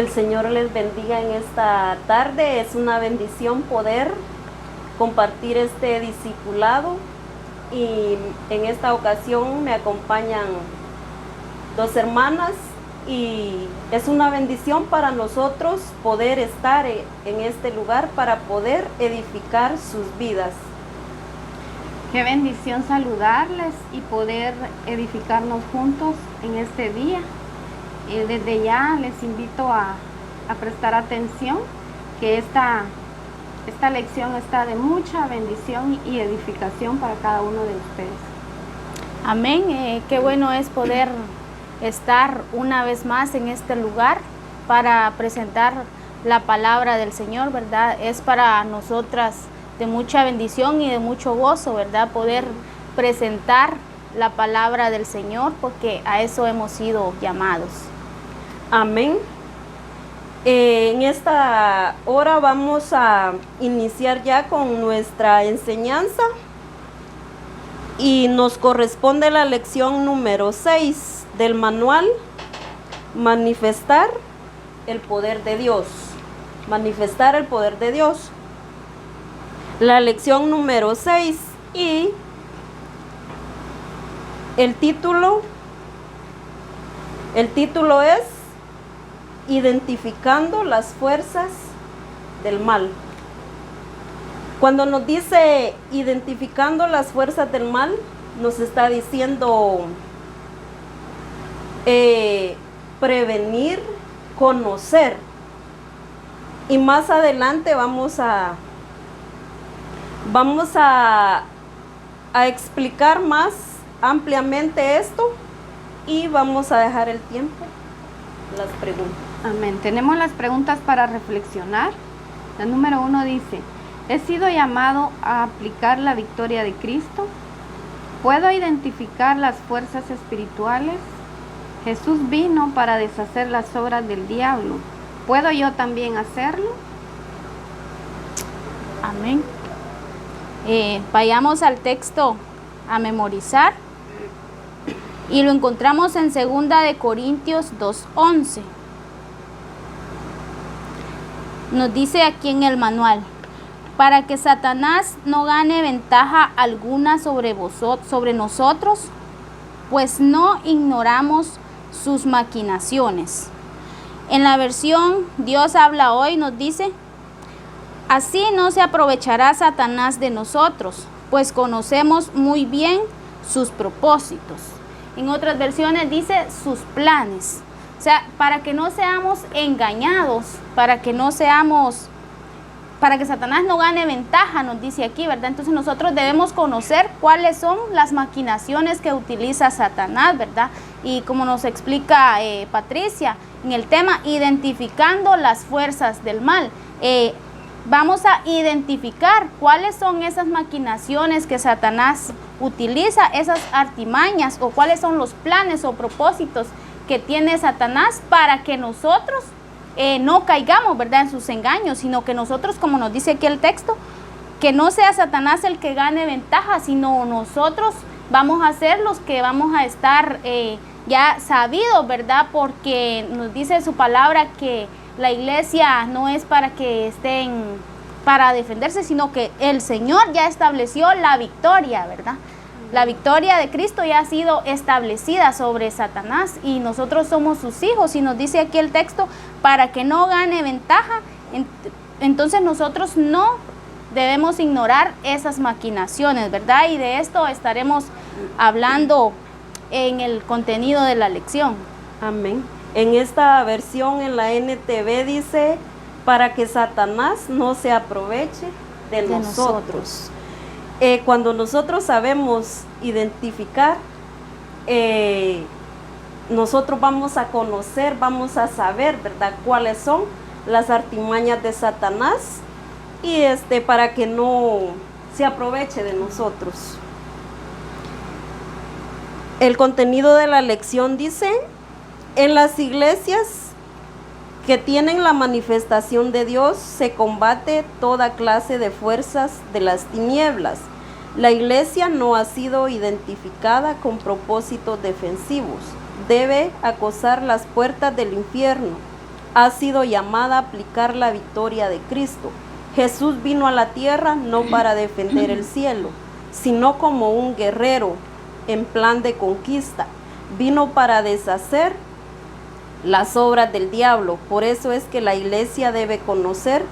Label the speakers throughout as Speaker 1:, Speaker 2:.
Speaker 1: el Señor les bendiga en esta tarde. Es una bendición poder compartir este discipulado y en esta ocasión me acompañan dos hermanas y es una bendición para nosotros poder estar en este lugar para poder edificar sus vidas.
Speaker 2: Qué bendición saludarles y poder edificarnos juntos en este día. Desde ya les invito a prestar atención, que esta lección está de mucha bendición y edificación para cada uno de ustedes.
Speaker 3: Amén. Qué bueno es poder estar una vez más en este lugar para presentar la palabra del Señor, ¿verdad? Es para nosotras de mucha bendición y de mucho gozo, ¿verdad? Poder presentar la palabra del Señor, porque a eso hemos sido llamados.
Speaker 1: Amén. En esta hora vamos a iniciar ya con nuestra enseñanza y nos corresponde la lección número 6 del manual, manifestar el poder de Dios. Manifestar el poder de Dios. La lección número 6 y el título es Identificando las fuerzas del mal. Cuando nos dice identificando las fuerzas del mal, nos está diciendo prevenir, conocer. Y más adelante vamos a explicar más ampliamente esto y vamos a dejar el tiempo las preguntas.
Speaker 2: Amén. Tenemos las preguntas para reflexionar. La número 1 dice: ¿he sido llamado a aplicar la victoria de Cristo? ¿Puedo identificar las fuerzas espirituales? Jesús vino para deshacer las obras del diablo. ¿Puedo yo también hacerlo?
Speaker 3: Amén. Vayamos al texto a memorizar y lo encontramos en 2 Corintios 2:11. Nos dice aquí en el manual: para que Satanás no gane ventaja alguna sobre nosotros, pues no ignoramos sus maquinaciones. En la versión Dios habla hoy nos dice: así no se aprovechará Satanás de nosotros, pues conocemos muy bien sus propósitos. En otras versiones dice sus planes. O sea, para que no seamos engañados, para que Satanás no gane ventaja, nos dice aquí, ¿verdad? Entonces nosotros debemos conocer cuáles son las maquinaciones que utiliza Satanás, ¿verdad? Y como nos explica Patricia en el tema, identificando las fuerzas del mal. Vamos a identificar cuáles son esas maquinaciones que Satanás utiliza, esas artimañas, o cuáles son los planes o propósitos que tiene Satanás para que nosotros no caigamos, ¿verdad?, en sus engaños, sino que nosotros, como nos dice aquí el texto, que no sea Satanás el que gane ventaja, sino nosotros vamos a ser los que vamos a estar ya sabidos, ¿verdad?, porque nos dice su palabra que la iglesia no es para que estén para defenderse, sino que el Señor ya estableció la victoria, ¿verdad? La victoria de Cristo ya ha sido establecida sobre Satanás y nosotros somos sus hijos, y nos dice aquí el texto, para que no gane ventaja. Entonces nosotros no debemos ignorar esas maquinaciones, ¿verdad? Y de esto estaremos hablando en el contenido de la lección.
Speaker 1: Amén. En esta versión, en la NTV, dice: para que Satanás no se aproveche de nosotros. Cuando nosotros sabemos identificar, nosotros vamos a conocer, vamos a saber, ¿verdad?, cuáles son las artimañas de Satanás y para que no se aproveche de nosotros. El contenido de la lección dice: en las iglesias que tienen la manifestación de Dios se combate toda clase de fuerzas de las tinieblas. La iglesia no ha sido identificada con propósitos defensivos. Debe acosar las puertas del infierno. ha sido llamada a aplicar la victoria de Cristo. Jesús vino a la tierra no para defender el cielo, sino como un guerrero en plan de conquista. Vino para deshacer las obras del diablo. Por eso es que la iglesia debe conocer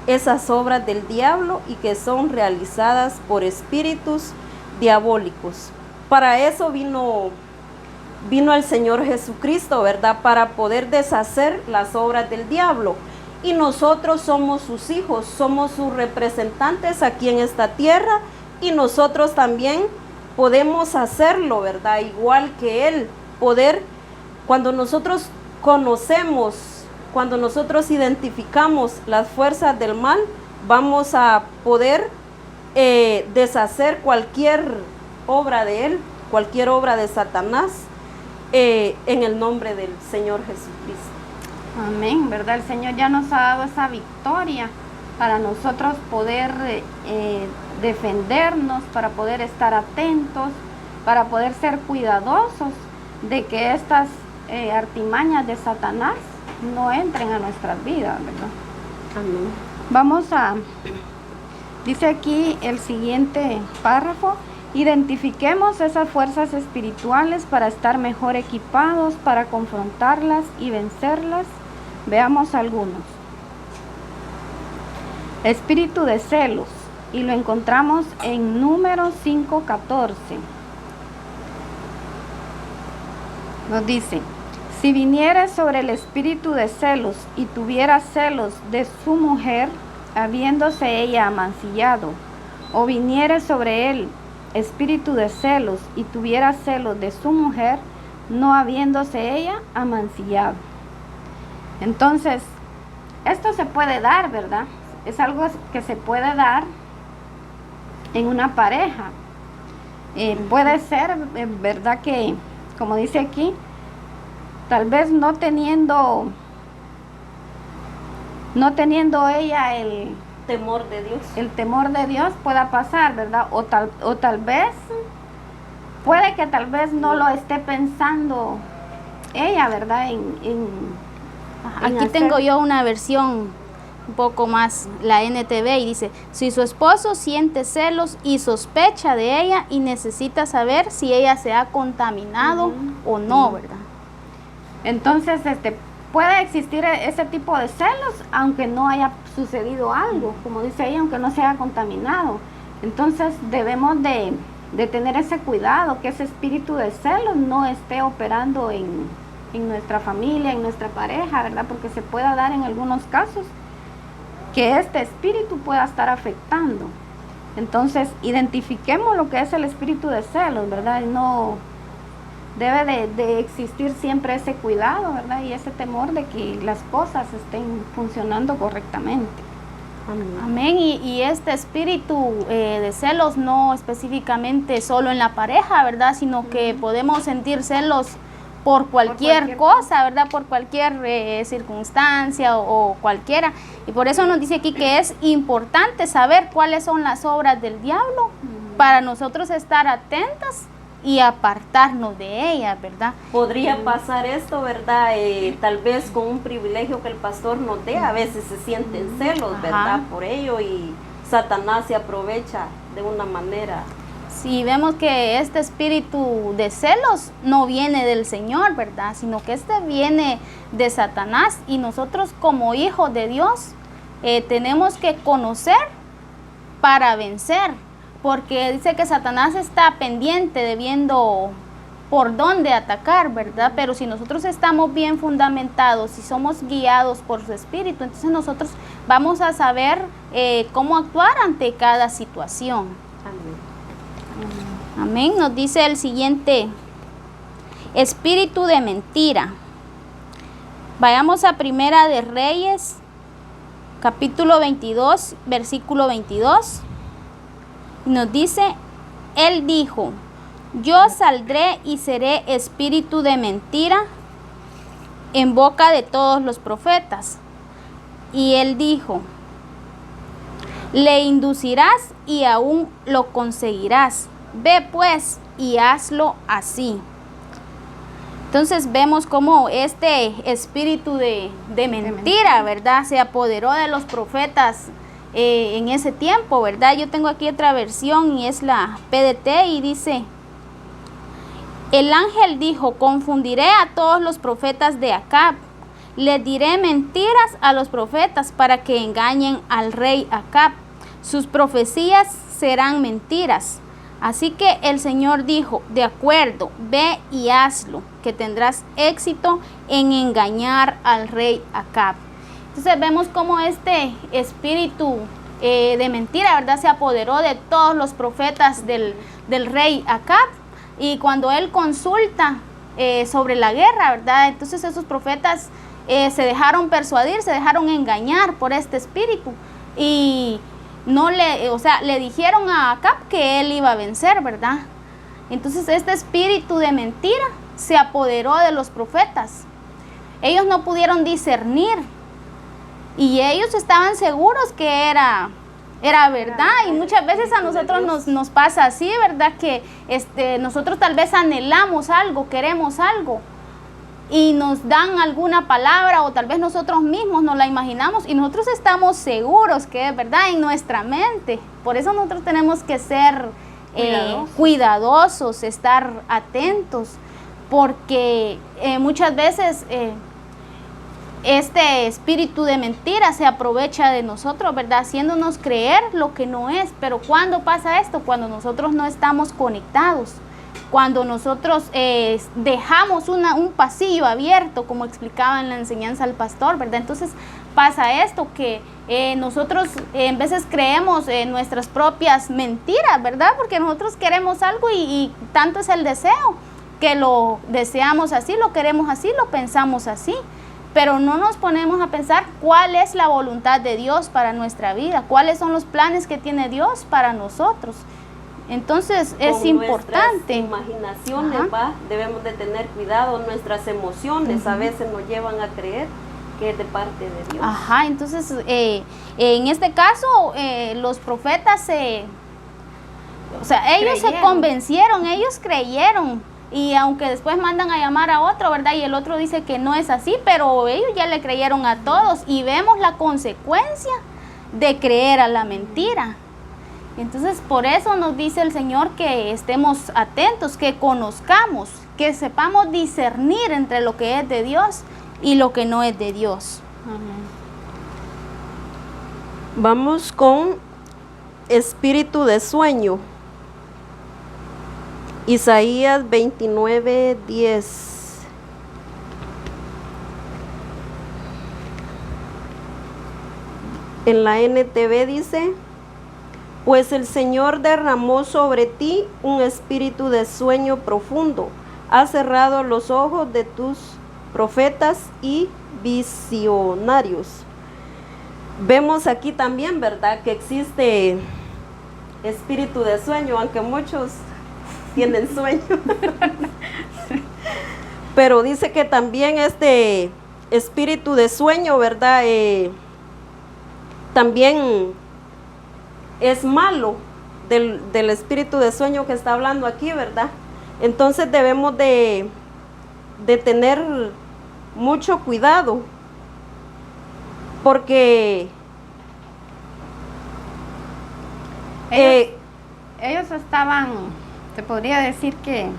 Speaker 1: esas obras del diablo y que son realizadas por espíritus diabólicos. Para eso vino el Señor Jesucristo, ¿verdad? Para poder deshacer las obras del diablo. Y nosotros somos sus hijos, somos sus representantes aquí en esta tierra, y nosotros también podemos hacerlo, ¿verdad? Igual que Él, cuando nosotros conocemos, cuando nosotros identificamos las fuerzas del mal, vamos a poder deshacer cualquier obra de Él, cualquier obra de Satanás, en el nombre del Señor Jesucristo.
Speaker 2: Amén, ¿verdad? El Señor ya nos ha dado esa victoria para nosotros poder defendernos, para poder estar atentos, para poder ser cuidadosos de que estas artimañas de Satanás no entren a nuestras vidas, ¿verdad?
Speaker 1: Amén.
Speaker 2: Dice aquí el siguiente párrafo: identifiquemos esas fuerzas espirituales para estar mejor equipados para confrontarlas y vencerlas. Veamos algunos. Espíritu de celos, y lo encontramos en Números 5:14. Nos dice: si viniere sobre el espíritu de celos y tuviera celos de su mujer, habiéndose ella amancillado, o viniere sobre él espíritu de celos y tuviera celos de su mujer, no habiéndose ella amancillado. Entonces, esto se puede dar, ¿verdad? Es algo que se puede dar en una pareja. Puede ser, ¿verdad? Que, como dice aquí, tal vez no teniendo ella el
Speaker 1: temor de Dios.
Speaker 2: El temor de Dios pueda pasar, ¿verdad? O tal vez, puede que tal vez no lo esté pensando ella, ¿verdad?
Speaker 3: Aquí tengo yo una versión un poco más, la NTV, y dice: si su esposo siente celos y sospecha de ella y necesita saber si ella se ha contaminado o no, ¿verdad?
Speaker 2: Entonces, puede existir ese tipo de celos, aunque no haya sucedido algo, como dice ella, aunque no se haya contaminado. Entonces, debemos de tener ese cuidado, que ese espíritu de celos no esté operando en nuestra familia, en nuestra pareja, ¿verdad? Porque se pueda dar en algunos casos que este espíritu pueda estar afectando. Entonces, identifiquemos lo que es el espíritu de celos, ¿verdad? Y no debe de existir siempre ese cuidado, ¿verdad? Y ese temor de que las cosas estén funcionando correctamente.
Speaker 3: Amén. Y este espíritu de celos no específicamente solo en la pareja, ¿verdad? Sino que podemos sentir celos por cualquier cosa, ¿verdad? Por cualquier circunstancia o cualquiera. Y por eso nos dice aquí que es importante saber cuáles son las obras del diablo para nosotros estar atentas y apartarnos de ellas, ¿verdad?
Speaker 1: Podría pasar esto, ¿verdad? Tal vez con un privilegio que el pastor nos dé, a veces se sienten celos, ¿verdad? Por ello, y Satanás se aprovecha de una manera.
Speaker 3: Sí, vemos que este espíritu de celos no viene del Señor, ¿verdad? Sino que este viene de Satanás, y nosotros como hijos de Dios tenemos que conocer para vencer, porque dice que Satanás está pendiente de viendo por dónde atacar, ¿verdad? Pero si nosotros estamos bien fundamentados, si somos guiados por su espíritu, entonces nosotros vamos a saber cómo actuar ante cada situación.
Speaker 1: Amén.
Speaker 3: Amén. Nos dice el siguiente: espíritu de mentira. Vayamos a Primera de Reyes, capítulo 22, versículo 22. Y nos dice: él dijo: yo saldré y seré espíritu de mentira en boca de todos los profetas. Y él dijo: le inducirás y aún lo conseguirás. Ve pues y hazlo así. Entonces vemos cómo este espíritu de mentira, ¿verdad? Se apoderó de los profetas en ese tiempo, ¿verdad? Yo tengo aquí otra versión y es la PDT y dice: el ángel dijo, confundiré a todos los profetas de Acab, les diré mentiras a los profetas para que engañen al rey Acab, sus profecías serán mentiras. Así que el Señor dijo, de acuerdo, ve y hazlo, que tendrás éxito en engañar al rey Acab. Entonces vemos cómo este espíritu de mentira, ¿verdad?, se apoderó de todos los profetas del rey Acab. Y cuando él consulta sobre la guerra, ¿verdad?, entonces esos profetas se dejaron persuadir, se dejaron engañar por este espíritu. Y le dijeron a Acab que él iba a vencer, ¿verdad? Entonces este espíritu de mentira se apoderó de los profetas. Ellos no pudieron discernir y ellos estaban seguros que era verdad. Y muchas veces a nosotros nos pasa así, ¿verdad? Que nosotros tal vez anhelamos algo, queremos algo y nos dan alguna palabra o tal vez nosotros mismos nos la imaginamos y nosotros estamos seguros que es verdad en nuestra mente. Por eso nosotros tenemos que ser cuidadosos, estar atentos, porque muchas veces este espíritu de mentira se aprovecha de nosotros, ¿verdad? Haciéndonos creer lo que no es. Pero ¿cuándo pasa esto? Cuando nosotros no estamos conectados. Cuando nosotros dejamos un pasillo abierto, como explicaba en la enseñanza el pastor, ¿verdad? Entonces pasa esto, que nosotros en veces creemos nuestras propias mentiras, ¿verdad? Porque nosotros queremos algo y tanto es el deseo que lo deseamos así, lo queremos así, lo pensamos así. Pero no nos ponemos a pensar cuál es la voluntad de Dios para nuestra vida, cuáles son los planes que tiene Dios para nosotros. Entonces es importante.
Speaker 1: Imaginaciones, debemos de tener cuidado, nuestras emociones a veces nos llevan a creer que es de parte de Dios.
Speaker 3: Ajá, entonces en este caso los profetas ellos se convencieron, ellos creyeron. Y aunque después mandan a llamar a otro, ¿verdad? Y el otro dice que no es así, pero ellos ya le creyeron a todos y vemos la consecuencia de creer a la mentira. Entonces, por eso nos dice el Señor que estemos atentos, que conozcamos, que sepamos discernir entre lo que es de Dios y lo que no es de Dios.
Speaker 1: Amén. Vamos con espíritu de sueño. Isaías 29:10. En la NTV dice: pues el Señor derramó sobre ti un espíritu de sueño profundo, ha cerrado los ojos de tus profetas y visionarios. Vemos aquí también, ¿verdad?, que existe espíritu de sueño, aunque muchos tienen sueño. Pero dice que también este espíritu de sueño, ¿verdad?, también es malo del espíritu de sueño que está hablando aquí, ¿verdad? Entonces debemos de tener mucho cuidado, porque
Speaker 2: ellos estaban, se podría decir que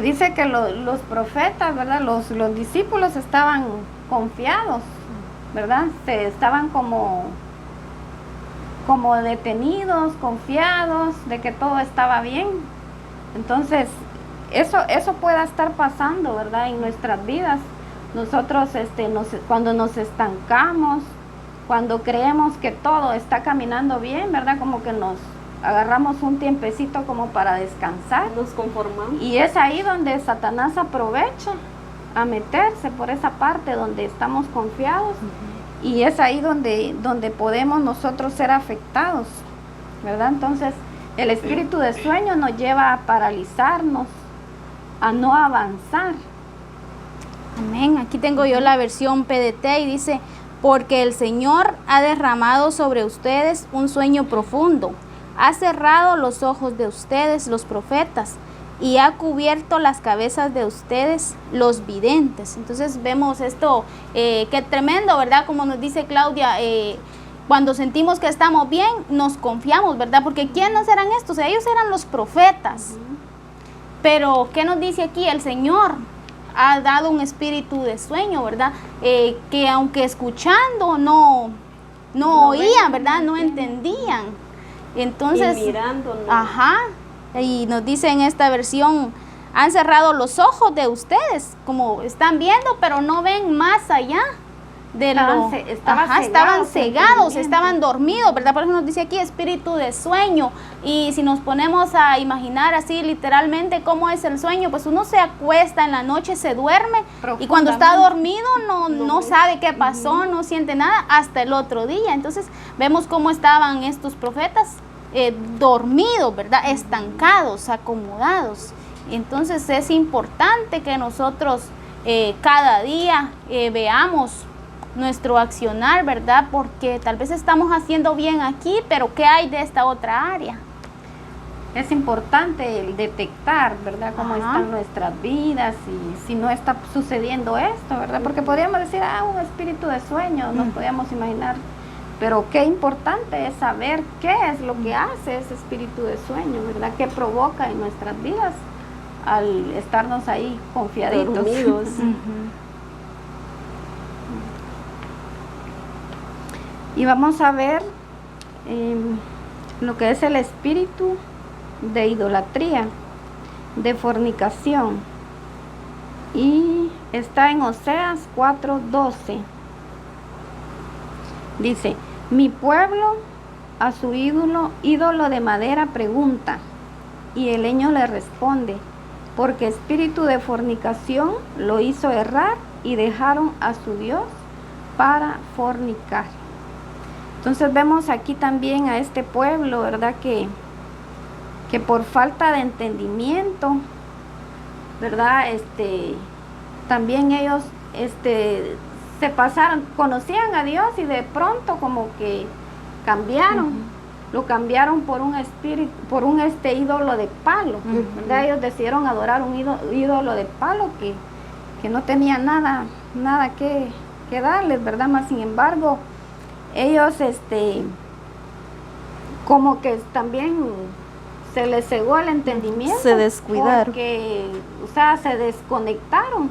Speaker 2: dice que los profetas, ¿verdad? Los discípulos estaban confiados, ¿verdad? Estaban como detenidos, confiados de que todo estaba bien. Entonces, eso pueda estar pasando, ¿verdad?, en nuestras vidas. Nosotros cuando nos estancamos, cuando creemos que todo está caminando bien, ¿verdad?, como que nos agarramos un tiempecito como para descansar.
Speaker 1: Nos conformamos.
Speaker 2: Y es ahí donde Satanás aprovecha a meterse por esa parte donde estamos confiados. Y es ahí donde podemos nosotros ser afectados, ¿verdad? Entonces, el espíritu de sueño nos lleva a paralizarnos, a no avanzar.
Speaker 3: Amén. Aquí tengo yo la versión PDT y dice: porque el Señor ha derramado sobre ustedes un sueño profundo, ha cerrado los ojos de ustedes, los profetas, y ha cubierto las cabezas de ustedes, los videntes. Entonces vemos esto, qué tremendo, ¿verdad? Como nos dice Claudia, cuando sentimos que estamos bien, nos confiamos, ¿verdad? Porque ¿quiénes eran estos? Ellos eran los profetas. Pero, ¿qué nos dice aquí? El Señor ha dado un espíritu de sueño, ¿verdad? Que aunque escuchando no oían, ¿verdad? No entendían. Entonces,
Speaker 1: y mirando, no.
Speaker 3: Ajá. Y nos dice en esta versión, han cerrado los ojos de ustedes, como están viendo, pero no ven más allá de estaban cegados, estaban dormidos, ¿verdad? Por eso nos dice aquí espíritu de sueño. Y si nos ponemos a imaginar así literalmente cómo es el sueño, pues uno se acuesta en la noche, se duerme y cuando está dormido no sabe qué pasó, no siente nada hasta el otro día. Entonces vemos cómo estaban estos profetas dormidos, ¿verdad? Estancados, acomodados. Entonces es importante que nosotros cada día veamos nuestro accionar, ¿verdad? Porque tal vez estamos haciendo bien aquí, pero ¿qué hay de esta otra área?
Speaker 2: Es importante el detectar, ¿verdad? Cómo están nuestras vidas y si no está sucediendo esto, ¿verdad? Porque podríamos decir, un espíritu de sueño, nos podríamos imaginar. Pero qué importante es saber qué es lo que hace ese espíritu de sueño, ¿verdad? ¿Qué provoca en nuestras vidas al estarnos ahí confiaditos?
Speaker 1: Dormidos.
Speaker 2: Y vamos a ver lo que es el espíritu de idolatría, de fornicación. Y está en Oseas 4:12. Dice, mi pueblo a su ídolo de madera pregunta, y el leño le responde, porque espíritu de fornicación lo hizo errar y dejaron a su Dios para fornicar. Entonces vemos aquí también a este pueblo, ¿verdad? Que por falta de entendimiento, ¿verdad? También ellos se pasaron, conocían a Dios y de pronto como que cambiaron, lo cambiaron por un espíritu, por un ídolo de palo, ¿verdad? Ellos decidieron adorar un ídolo de palo que no tenía nada que darles, ¿verdad? Más sin embargo, ellos como que también se les cegó el entendimiento,
Speaker 1: se descuidaron,
Speaker 2: porque, se desconectaron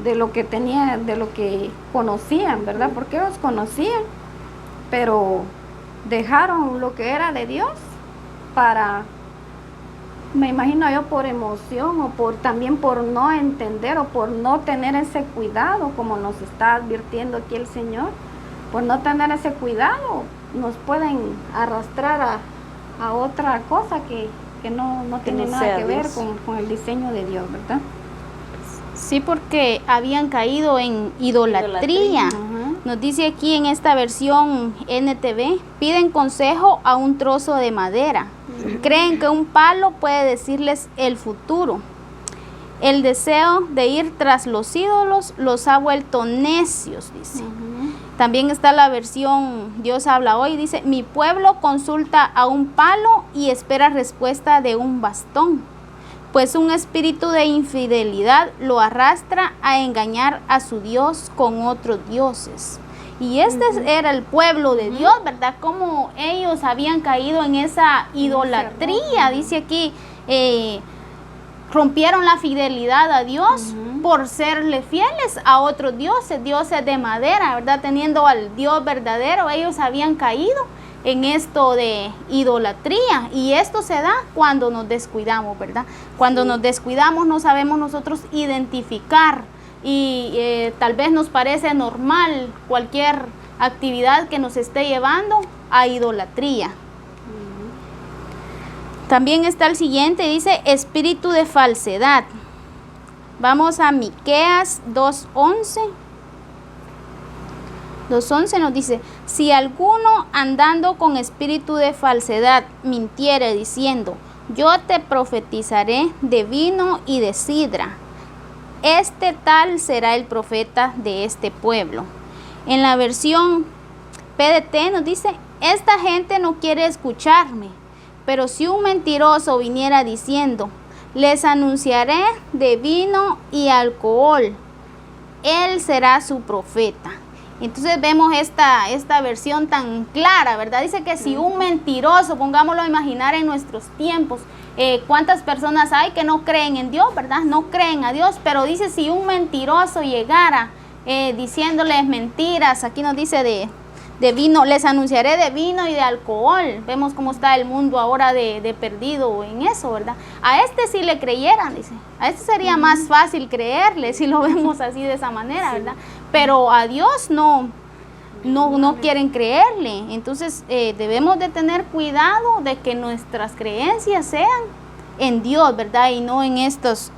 Speaker 2: de lo que tenían, de lo que conocían, ¿verdad? Porque ellos conocían, pero dejaron lo que era de Dios para, me imagino yo, por emoción o también por no entender o por no tener ese cuidado, como nos está advirtiendo aquí el Señor, por no tener ese cuidado, nos pueden arrastrar a otra cosa que no tiene nada que ver con el diseño de Dios, ¿verdad?
Speaker 3: Sí, porque habían caído en idolatría. Nos dice aquí en esta versión NTV, piden consejo a un trozo de madera. Creen que un palo puede decirles el futuro. El deseo de ir tras los ídolos los ha vuelto necios, dice. También está la versión Dios habla hoy, dice, mi pueblo consulta a un palo y espera respuesta de un bastón, pues un espíritu de infidelidad lo arrastra a engañar a su Dios con otros dioses. Y este era el pueblo de Dios, ¿verdad? Como ellos habían caído en esa idolatría, dice aquí, rompieron la fidelidad a Dios por serle fieles a otros dioses de madera, ¿verdad? Teniendo al Dios verdadero, ellos habían caído en esto de idolatría, y esto se da cuando nos descuidamos, ¿verdad? Cuando nos descuidamos no sabemos nosotros identificar y tal vez nos parece normal cualquier actividad que nos esté llevando a idolatría. También está el siguiente, dice espíritu de falsedad. Vamos a Miqueas 2:11. 2:11 nos dice, si alguno andando con espíritu de falsedad mintiere diciendo, yo te profetizaré de vino y de sidra, este tal será el profeta de este pueblo. En la versión PDT nos dice, esta gente no quiere escucharme, pero si un mentiroso viniera diciendo, les anunciaré de vino y alcohol, él será su profeta. Entonces vemos esta versión tan clara, ¿verdad? Dice que si un mentiroso, pongámoslo a imaginar en nuestros tiempos, cuántas personas hay que no creen en Dios, ¿verdad? No creen a Dios, pero dice si un mentiroso llegara diciéndoles mentiras, aquí nos dice de vino, les anunciaré de vino y de alcohol. Vemos cómo está el mundo ahora de perdido en eso, ¿verdad? A este sí le creyeran, dice. A este sería más fácil creerle si lo vemos así de esa manera, ¿verdad? Pero a Dios no quieren creerle. Entonces debemos de tener cuidado de que nuestras creencias sean en Dios, ¿verdad? Y no en estos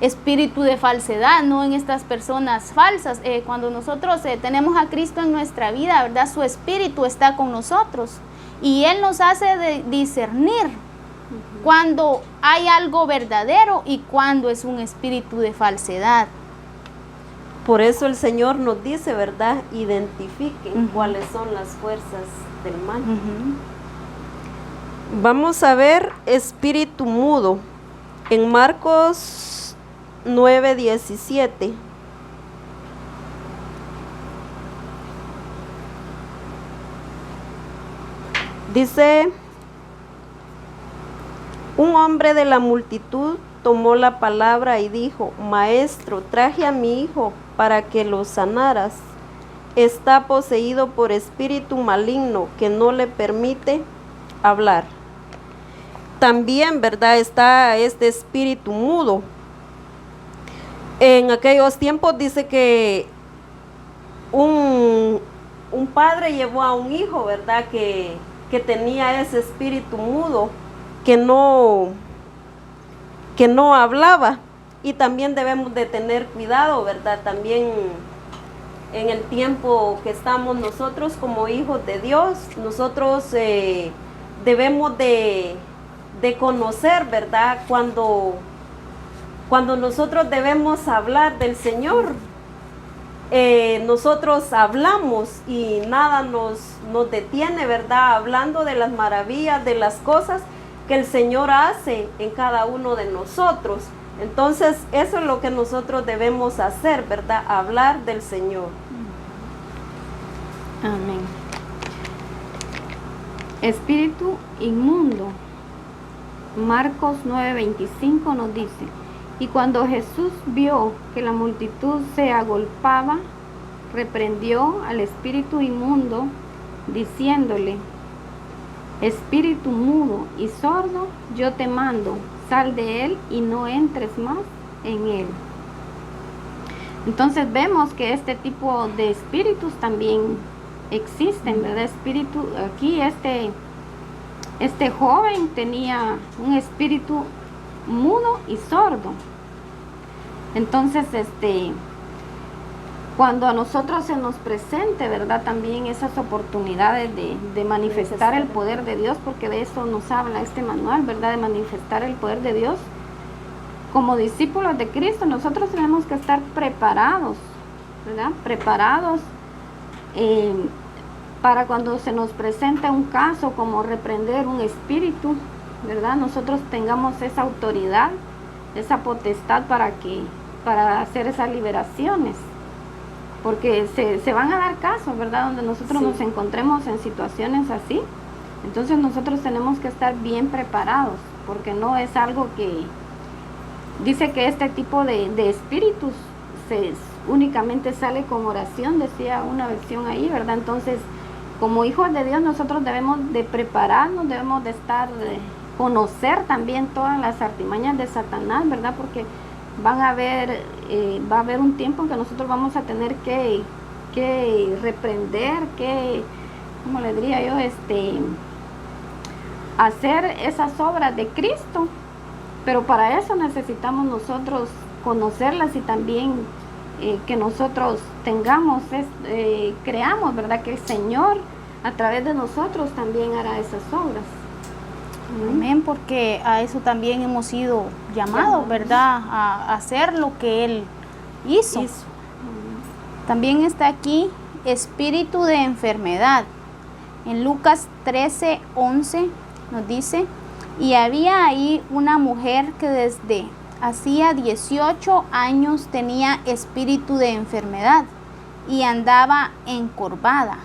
Speaker 3: espíritu de falsedad, no en estas personas falsas. Cuando nosotros tenemos a Cristo en nuestra vida, ¿verdad? Su espíritu está con nosotros y Él nos hace discernir cuando hay algo verdadero y cuando es un espíritu de falsedad.
Speaker 1: Por eso el Señor nos dice, ¿verdad? Identifiquen cuáles son las fuerzas del mal. Vamos a ver espíritu mudo en Marcos 9:17. Dice, un hombre de la multitud tomó la palabra y dijo, Maestro, traje a mi hijo para que lo sanaras. Está poseído por espíritu maligno que no le permite hablar. También, ¿verdad? Está este espíritu mudo. En aquellos tiempos dice que un padre llevó a un hijo, ¿verdad? Que tenía ese espíritu mudo, que no hablaba. Y también debemos de tener cuidado, ¿verdad? También en el tiempo que estamos nosotros como hijos de Dios, nosotros debemos de conocer, ¿verdad? Cuando nosotros debemos hablar del Señor, nosotros hablamos y nada nos detiene, ¿verdad? Hablando de las maravillas, de las cosas que el Señor hace en cada uno de nosotros. Entonces, eso es lo que nosotros debemos hacer, ¿verdad? Hablar del Señor.
Speaker 2: Amén. Espíritu inmundo. Marcos 9:25 nos dice, y cuando Jesús vio que la multitud se agolpaba, reprendió al espíritu inmundo, diciéndole, espíritu mudo y sordo, yo te mando, sal de él y no entres más en él. Entonces vemos que este tipo de espíritus también existen, ¿verdad? Espíritu, aquí este joven tenía un espíritu mudo y sordo. Entonces, cuando a nosotros se nos presente, ¿verdad? También esas oportunidades de manifestar el poder de Dios, porque de eso nos habla este manual, ¿verdad? De manifestar el poder de Dios. Como discípulos de Cristo, nosotros tenemos que estar preparados, ¿verdad? Preparados para cuando se nos presente un caso como reprender un espíritu, ¿verdad? Nosotros tengamos esa autoridad, esa potestad para hacer esas liberaciones. Porque se van a dar casos, ¿verdad? Donde nosotros nos encontremos en situaciones así. Entonces nosotros tenemos que estar bien preparados, porque no es algo que... Dice que este tipo de espíritus únicamente sale con oración, decía una versión ahí, ¿verdad? Entonces, como hijos de Dios, nosotros debemos de prepararnos, debemos de conocer también todas las artimañas de Satanás, ¿verdad? Porque va a haber un tiempo en que nosotros vamos a tener que reprender, ¿cómo le diría yo? Hacer esas obras de Cristo, pero para eso necesitamos nosotros conocerlas y también que nosotros creamos, ¿verdad? Que el Señor a través de nosotros también hará esas obras.
Speaker 3: Amén, porque a eso también hemos sido llamados, ¿verdad? A hacer lo que Él hizo. También está aquí espíritu de enfermedad. En Lucas 13:11 nos dice, Y había ahí una mujer que desde hacía 18 años tenía espíritu de enfermedad y andaba encorvada.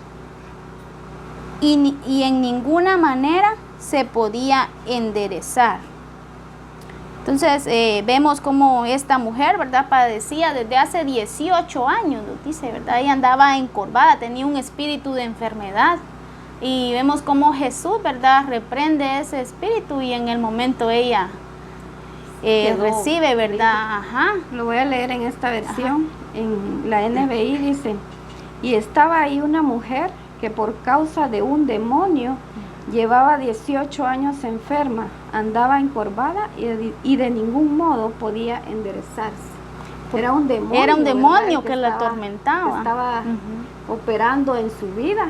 Speaker 3: Y en ninguna manera se podía enderezar. Entonces vemos como esta mujer, ¿verdad?, padecía desde hace 18 años, nos dice, ¿verdad? Ella andaba encorvada, tenía un espíritu de enfermedad. Y vemos como Jesús, ¿verdad?, reprende ese espíritu y en el momento ella recibe, ¿verdad? Ajá.
Speaker 2: Lo voy a leer en esta versión. Ajá. En la NBI dice: y estaba ahí una mujer que por causa de un demonio llevaba 18 años enferma, andaba encorvada y de ningún modo podía enderezarse. Era un demonio.
Speaker 3: Era un demonio que la atormentaba.
Speaker 2: Que estaba operando en su vida.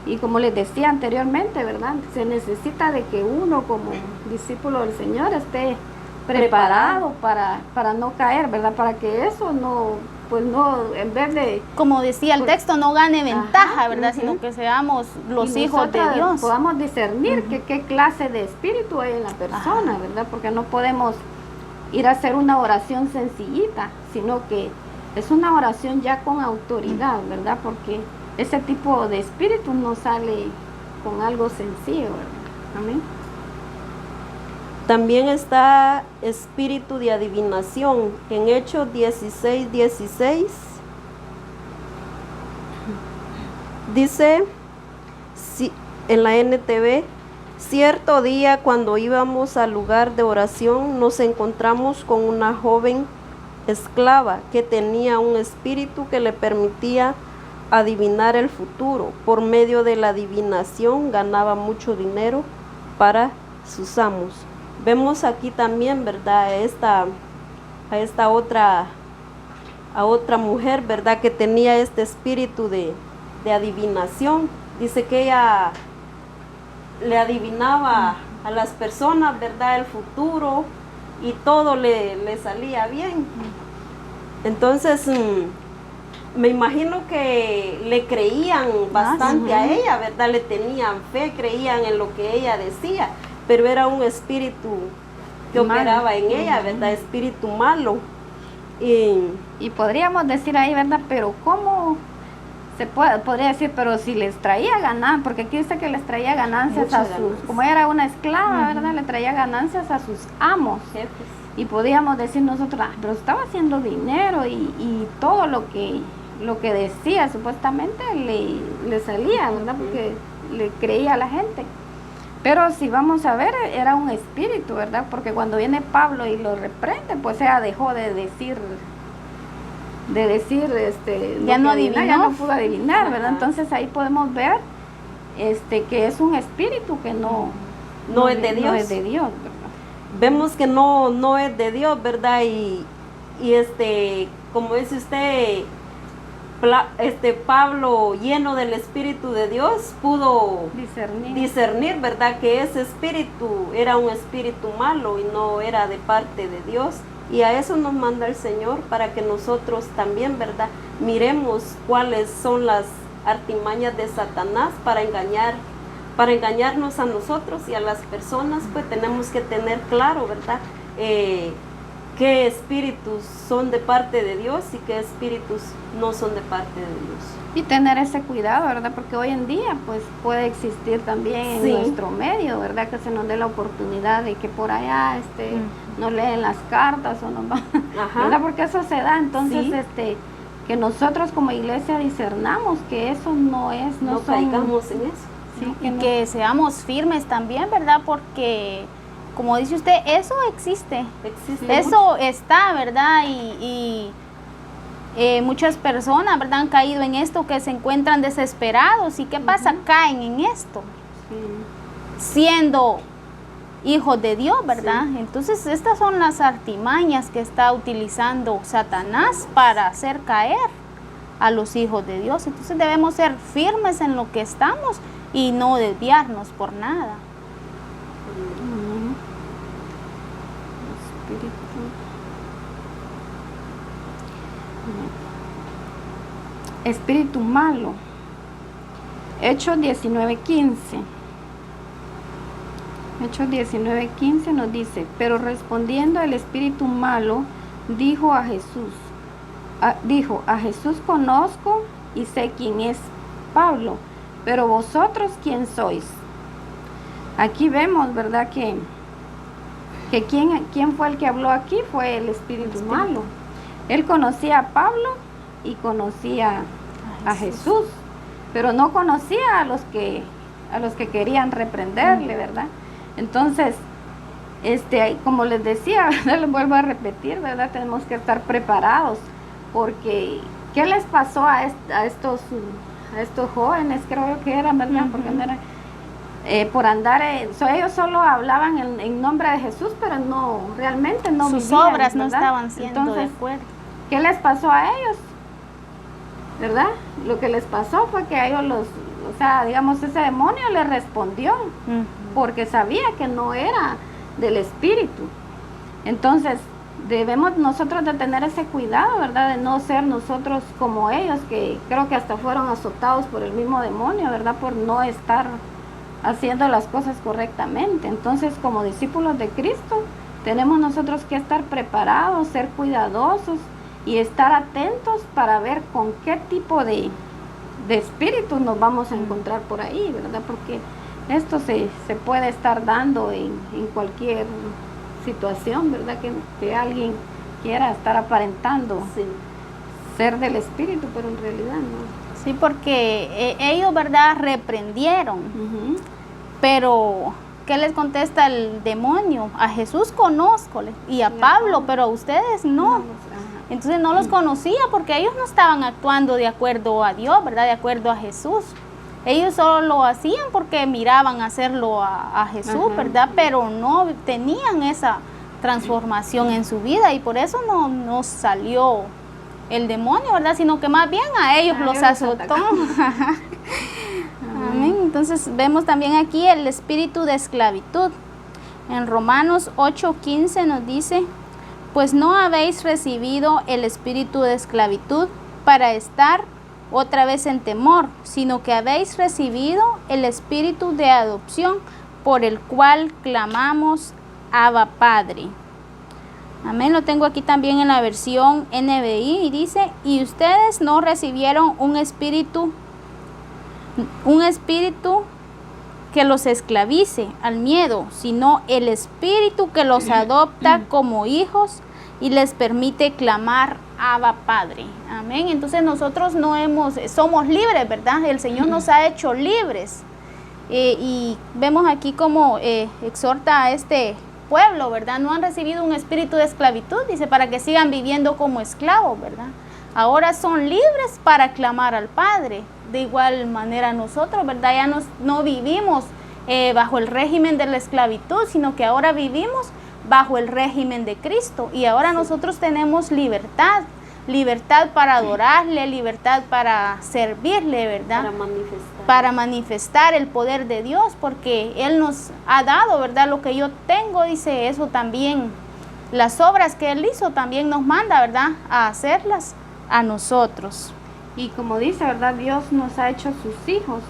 Speaker 2: Y como les decía anteriormente, ¿verdad?, se necesita de que uno como discípulo del Señor esté preparado para no caer, ¿verdad? Para que eso no, pues no, en vez de...
Speaker 3: Como decía el texto, no gane ventaja, ¿verdad? Sino que seamos los hijos de Dios.
Speaker 2: Podamos discernir qué clase de espíritu hay en la persona, ¿verdad? Porque no podemos ir a hacer una oración sencillita, sino que es una oración ya con autoridad, ¿verdad? Porque ese tipo de espíritu no sale con algo sencillo, ¿verdad? Amén.
Speaker 1: También está espíritu de adivinación en Hechos 16:16. Dice en la NTV: cierto día cuando íbamos al lugar de oración nos encontramos con una joven esclava que tenía un espíritu que le permitía adivinar el futuro. Por medio de la adivinación ganaba mucho dinero para sus amos. Vemos aquí también, ¿verdad?, a esta otra mujer, ¿verdad?, que tenía este espíritu de adivinación. Dice que ella le adivinaba a las personas, ¿verdad?, el futuro y todo le salía bien. Entonces, me imagino que le creían bastante a ella, ¿verdad?, le tenían fe, creían en lo que ella decía. Pero era un espíritu que operaba en ella, ¿verdad? Espíritu malo.
Speaker 2: Y podríamos decir ahí, ¿verdad? Pero ¿cómo se podría decir? Pero si les traía ganancias, porque aquí dice que les traía ganancias como ella era una esclava, ¿verdad? Le traía ganancias a sus amos. Jefes. Y podíamos decir nosotros, pero estaba haciendo dinero y todo lo que decía supuestamente le salía, ¿verdad? Porque le creía a la gente. Pero si vamos a ver, era un espíritu, ¿verdad? Porque cuando viene Pablo y lo reprende, pues ella dejó de decir,
Speaker 3: ya no adivinó,
Speaker 2: ya no pudo adivinar, ¿verdad? Entonces ahí podemos ver que es un espíritu que no
Speaker 1: es de Dios.
Speaker 2: No es de Dios, ¿verdad?
Speaker 1: Vemos que no es de Dios, ¿verdad? Y como dice usted, Pablo, lleno del Espíritu de Dios, pudo discernir, ¿verdad?, que ese espíritu era un espíritu malo y no era de parte de Dios. Y a eso nos manda el Señor, para que nosotros también, ¿verdad?, miremos cuáles son las artimañas de Satanás para engañarnos a nosotros y a las personas. Pues tenemos que tener claro, ¿verdad?, qué espíritus son de parte de Dios y qué espíritus no son de parte de Dios.
Speaker 2: Y tener ese cuidado, ¿verdad? Porque hoy en día pues puede existir también en nuestro medio, ¿verdad? Que se nos dé la oportunidad de que por allá nos leen las cartas o nos van, ¿verdad? Porque eso se da. Entonces, que nosotros como iglesia discernamos que eso no
Speaker 1: caigamos en eso.
Speaker 3: Sí, y que seamos firmes también, ¿verdad? Porque como dice usted, eso existe eso mucho. Está, ¿verdad? Y muchas personas, ¿verdad?, han caído en esto, que se encuentran desesperados. ¿Y qué pasa? Caen en esto, siendo hijos de Dios, ¿verdad? Entonces estas son las artimañas que está utilizando Satanás para hacer caer a los hijos de Dios. Entonces debemos ser firmes en lo que estamos y no desviarnos por nada.
Speaker 2: Espíritu malo. Hechos 19:15. Hechos 19:15 nos dice, pero respondiendo el espíritu malo, dijo a Jesús conozco y sé quién es Pablo, pero vosotros quién sois. Aquí vemos, ¿verdad? Que quién fue el que habló aquí fue el espíritu malo. Él conocía a Pablo y conocía a Jesús, pero no conocía a los que querían reprenderle, ¿verdad? Entonces, como les decía, ¿verdad? Les vuelvo a repetir, ¿verdad? Tenemos que estar preparados, porque ¿qué les pasó a estos jóvenes? Creo yo que eran, ¿verdad? Porque no eran, por andar, ellos solo hablaban en nombre de Jesús, pero no, realmente no
Speaker 3: sus
Speaker 2: vivían,
Speaker 3: obras no
Speaker 2: ¿verdad?
Speaker 3: estaban siendo
Speaker 2: Entonces,
Speaker 3: de acuerdo.
Speaker 2: ¿qué les pasó a ellos? ¿Verdad? Lo que les pasó fue que a ellos digamos, ese demonio les respondió, porque sabía que no era del espíritu. Entonces, debemos nosotros de tener ese cuidado, ¿verdad? De no ser nosotros como ellos, que creo que hasta fueron azotados por el mismo demonio, ¿verdad? Por no estar haciendo las cosas correctamente. Entonces, como discípulos de Cristo, tenemos nosotros que estar preparados, ser cuidadosos y estar atentos para ver con qué tipo de espíritus nos vamos a encontrar por ahí, ¿verdad? Porque esto se puede estar dando en cualquier situación, ¿verdad? Que alguien quiera estar aparentando ser del espíritu, pero en realidad no.
Speaker 3: Sí, porque ellos, ¿verdad? Reprendieron, pero ¿qué les contesta el demonio? A Jesús conozco y a Pablo, pero a ustedes no. Entonces no los conocía porque ellos no estaban actuando de acuerdo a Dios, ¿verdad? De acuerdo a Jesús. Ellos solo lo hacían porque miraban hacerlo a Jesús, ¿verdad? Pero no tenían esa transformación en su vida y por eso no salió el demonio, ¿verdad? Sino que más bien a ellos los azotó. Amén. Entonces vemos también aquí el espíritu de esclavitud. En Romanos 8:15 nos dice, pues no habéis recibido el espíritu de esclavitud para estar otra vez en temor, sino que habéis recibido el espíritu de adopción por el cual clamamos Abba Padre. Amén, lo tengo aquí también en la versión NBI y dice, y ustedes no recibieron un espíritu que los esclavice al miedo, sino el espíritu que los adopta como hijos y les permite clamar Abba Padre. Amén. Entonces nosotros somos libres, ¿verdad? El Señor nos ha hecho libres. Y vemos aquí como exhorta a este pueblo, ¿verdad? No han recibido un espíritu de esclavitud, dice, para que sigan viviendo como esclavos, ¿verdad? Ahora son libres para clamar al Padre. De igual manera nosotros, ¿verdad? Ya no vivimos bajo el régimen de la esclavitud, sino que ahora vivimos bajo el régimen de Cristo. Y ahora nosotros tenemos libertad para adorarle, libertad para servirle, ¿verdad? Para manifestar el poder de Dios, porque Él nos ha dado, ¿verdad? Lo que yo tengo, dice eso también. Las obras que Él hizo también nos manda, ¿verdad? A hacerlas a nosotros.
Speaker 2: Y como dice, ¿verdad? Dios nos ha hecho sus hijos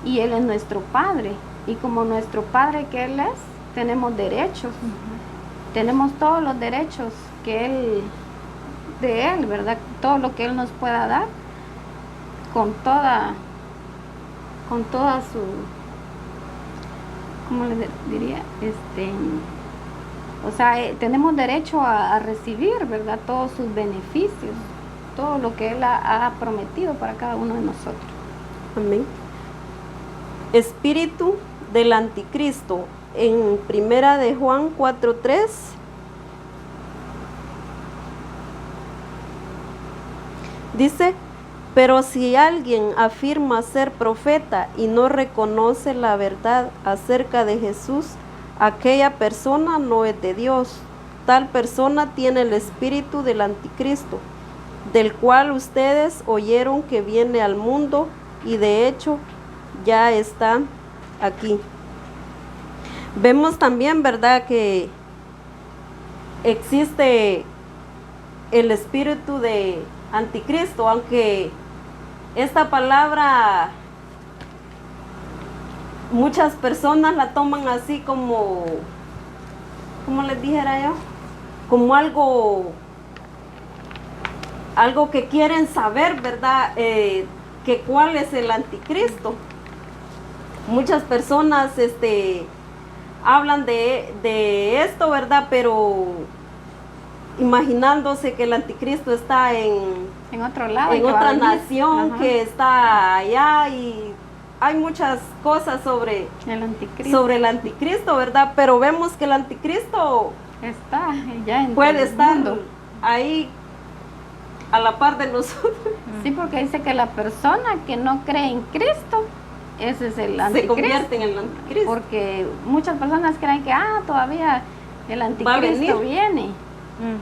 Speaker 2: y Él es nuestro Padre. Y como nuestro Padre que Él es, tenemos derechos. Tenemos todos los derechos de Él, ¿verdad? Todo lo que Él nos pueda dar, con toda su, ¿cómo le diría? Tenemos derecho a recibir, ¿verdad? Todos sus beneficios, todo lo que Él ha prometido para cada uno de nosotros.
Speaker 1: Amén. Espíritu del anticristo. En primera de Juan 4:3 dice, pero si alguien afirma ser profeta y no reconoce la verdad acerca de Jesús, aquella persona no es de Dios. Tal persona tiene el espíritu del anticristo, del cual ustedes oyeron que viene al mundo y de hecho ya está aquí. Vemos también, ¿verdad?, que existe el espíritu de anticristo, aunque esta palabra muchas personas la toman así como, ¿cómo les dijera yo? Como algo que quieren saber, ¿verdad? Que cuál es el anticristo. Muchas personas hablan de esto, ¿verdad? Pero imaginándose que el anticristo está en
Speaker 2: otro lado,
Speaker 1: en otra nación, que está allá, y hay muchas cosas sobre el anticristo, ¿verdad? Pero vemos que el anticristo
Speaker 2: está ya en
Speaker 1: puede estar ahí a la par de nosotros.
Speaker 2: Sí, porque dice que la persona que no cree en Cristo, ese es el anticristo.
Speaker 1: Se convierte en el anticristo.
Speaker 2: Porque muchas personas creen que todavía el anticristo viene.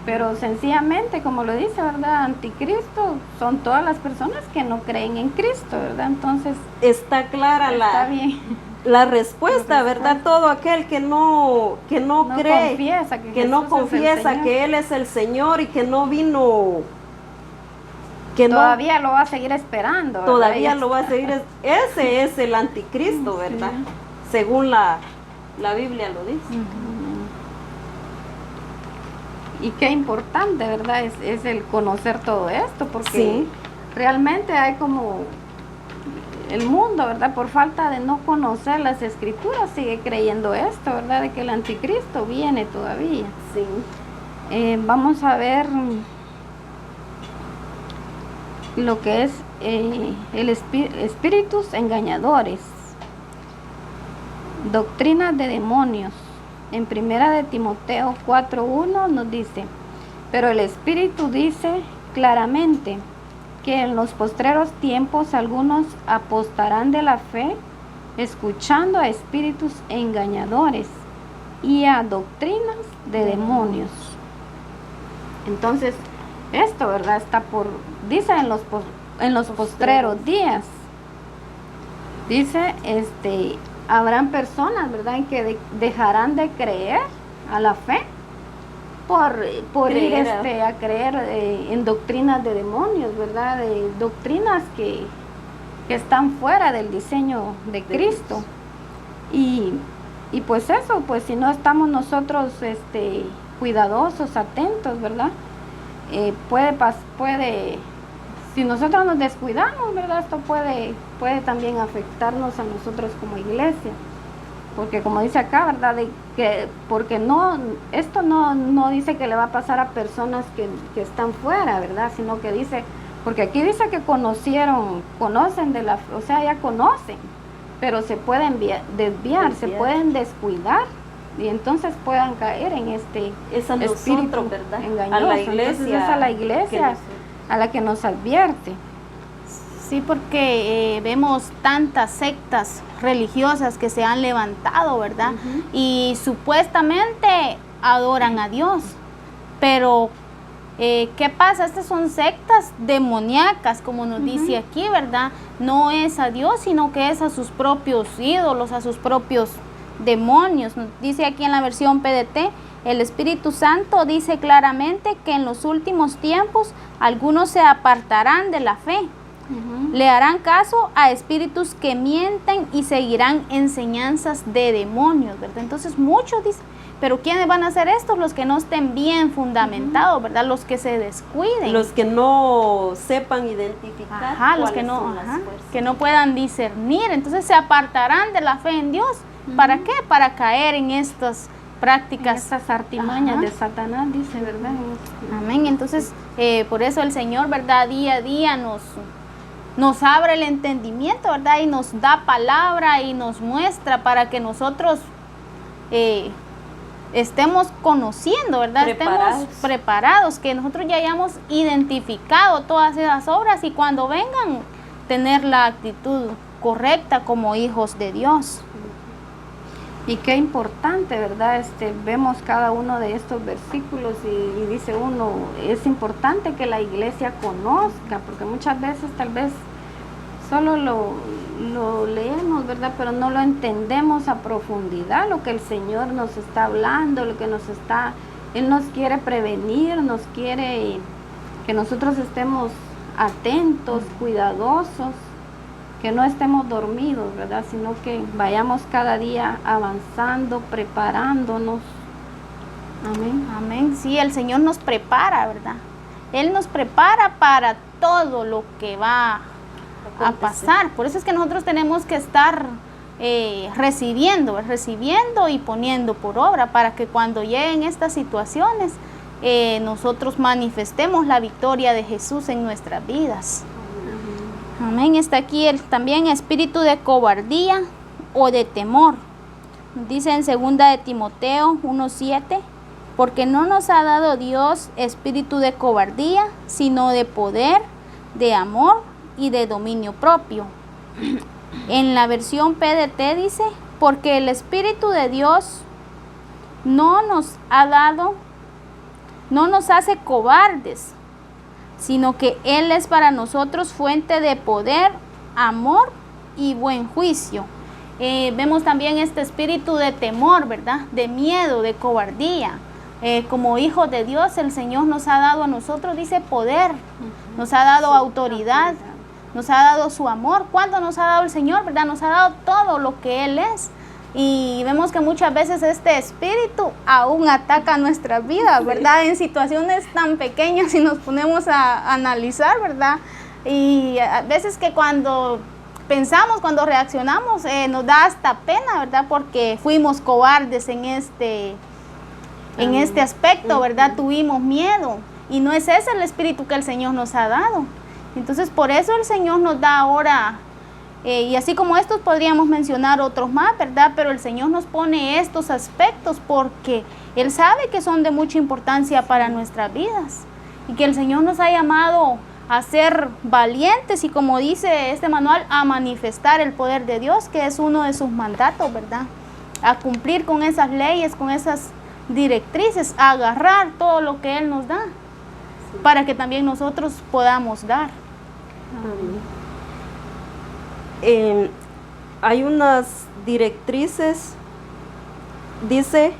Speaker 2: Pero sencillamente, como lo dice, ¿verdad? Anticristo son todas las personas que no creen en Cristo, ¿verdad? Entonces
Speaker 1: está clara la respuesta, ¿verdad? Todo aquel que no cree,
Speaker 2: confiesa
Speaker 1: que no confiesa que Él es el Señor y que no vino, que
Speaker 2: todavía lo va a seguir esperando, ¿verdad?
Speaker 1: Todavía lo va a seguir. Ese es el anticristo, ¿verdad? Sí. Según la Biblia lo dice.
Speaker 2: Y qué importante, ¿verdad? Es el conocer todo esto, porque realmente hay como el mundo, ¿verdad? Por falta de no conocer las escrituras sigue creyendo esto, ¿verdad? De que el anticristo viene todavía.
Speaker 1: Sí.
Speaker 2: Vamos a ver lo que es el espíritus engañadores, doctrinas de demonios. En primera de Timoteo 4:1 nos dice: pero el Espíritu dice claramente que en los postreros tiempos algunos apostarán de la fe, escuchando a espíritus engañadores y a doctrinas de demonios. Entonces, esto, ¿verdad? Dice en los postreros días. Dice, habrán personas, ¿verdad?, en que dejarán de creer a la fe por ir a creer en doctrinas de demonios, ¿verdad? De doctrinas que están fuera del diseño de Cristo. Y pues eso, pues si no estamos nosotros cuidadosos, atentos, ¿verdad? Puede, si nosotros nos descuidamos, ¿verdad? Esto puede también afectarnos a nosotros como iglesia, porque como dice acá, ¿verdad? Porque esto no dice que le va a pasar a personas que están fuera, ¿verdad? Sino que dice, porque aquí dice que conocen ya conocen, pero se pueden desviar, se pueden descuidar, y entonces puedan caer en
Speaker 1: es a
Speaker 2: espíritu
Speaker 1: nosotros, ¿verdad?
Speaker 2: engañoso.
Speaker 1: A la iglesia.
Speaker 2: Entonces es a la iglesia a la que nos advierte.
Speaker 3: Sí, porque vemos tantas sectas religiosas que se han levantado, ¿verdad? Y supuestamente adoran a Dios, pero ¿qué pasa? Estas son sectas demoníacas, como nos dice aquí, ¿verdad? No es a Dios, sino que es a sus propios ídolos, a sus propios demonios. Nos dice aquí en la versión PDT, el Espíritu Santo dice claramente que en los últimos tiempos algunos se apartarán de la fe, le harán caso a espíritus que mienten y seguirán enseñanzas de demonios, ¿verdad? Entonces muchos dicen, pero ¿quiénes van a hacer esto? Los que no estén bien fundamentados, ¿verdad? Los que se descuiden.
Speaker 1: Los que no sepan identificar.
Speaker 3: Los que no puedan discernir. Entonces se apartarán de la fe en Dios. ¿Para qué? Para caer en estas prácticas.
Speaker 2: Estas artimañas de Satanás, dice, ¿verdad?
Speaker 3: Amén. Entonces, por eso el Señor, ¿verdad? Día a día nos abre el entendimiento, ¿verdad? Y nos da palabra y nos muestra para que nosotros estemos conociendo, ¿verdad? Estemos preparados, que nosotros ya hayamos identificado todas esas obras y cuando vengan, tener la actitud correcta como hijos de Dios.
Speaker 2: Y qué importante, ¿verdad? Vemos cada uno de estos versículos y dice uno, es importante que la iglesia conozca, porque muchas veces tal vez solo lo leemos, ¿verdad? Pero no lo entendemos a profundidad, lo que el Señor nos está hablando, Él nos quiere prevenir, nos quiere que nosotros estemos atentos, cuidadosos, que no estemos dormidos, ¿verdad? Sino que vayamos cada día avanzando, preparándonos. Amén.
Speaker 3: Amén. Sí, el Señor nos prepara, ¿verdad? Él nos prepara para todo lo que va a pasar. Por eso es que nosotros tenemos que estar recibiendo y poniendo por obra para que cuando lleguen estas situaciones nosotros manifestemos la victoria de Jesús en nuestras vidas. Amén. Está aquí también espíritu de cobardía o de temor. Dice en 2 de Timoteo 1:7, porque no nos ha dado Dios espíritu de cobardía, sino de poder, de amor y de dominio propio. En la versión PDT dice, porque el Espíritu de Dios no nos hace cobardes, sino que Él es para nosotros fuente de poder, amor y buen juicio. Vemos también este espíritu de temor, ¿verdad? De miedo, de cobardía. Como hijos de Dios, el Señor nos ha dado a nosotros, dice, poder, nos ha dado autoridad, nos ha dado su amor. ¿Cuánto nos ha dado el Señor, verdad? Nos ha dado todo lo que Él es. Y vemos que muchas veces este espíritu aún ataca nuestras vidas, ¿verdad? En situaciones tan pequeñas, si nos ponemos a analizar, ¿verdad? Y a veces que cuando pensamos, cuando reaccionamos, nos da hasta pena, ¿verdad? Porque fuimos cobardes en este aspecto, ¿verdad? Tuvimos miedo. Y no es ese el espíritu que el Señor nos ha dado. Entonces, por eso el Señor nos da ahora, y así como estos podríamos mencionar otros más, ¿verdad? Pero el Señor nos pone estos aspectos porque Él sabe que son de mucha importancia para nuestras vidas. Y que el Señor nos ha llamado a ser valientes y, como dice este manual, a manifestar el poder de Dios, que es uno de sus mandatos, ¿verdad? A cumplir con esas leyes, con esas directrices, a agarrar todo lo que Él nos da, para que también nosotros podamos dar.
Speaker 1: Hay unas directrices, dice,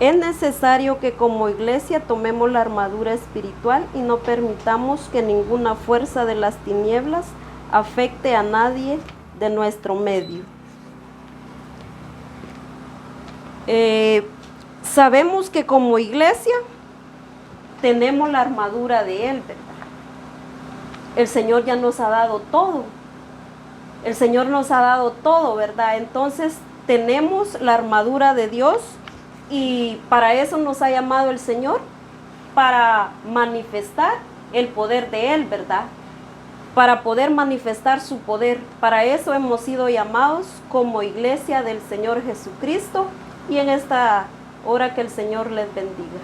Speaker 1: es necesario que como iglesia tomemos la armadura espiritual y no permitamos que ninguna fuerza de las tinieblas afecte a nadie de nuestro medio. Sabemos que como iglesia tenemos la armadura de Él, ¿verdad? El Señor ya nos ha dado todo. El Señor nos ha dado todo, ¿verdad? Entonces tenemos la armadura de Dios y para eso nos ha llamado el Señor, para manifestar el poder de Él, ¿verdad? Para poder manifestar su poder. Para eso hemos sido llamados como iglesia del Señor Jesucristo, y en esta hora que el Señor les bendiga.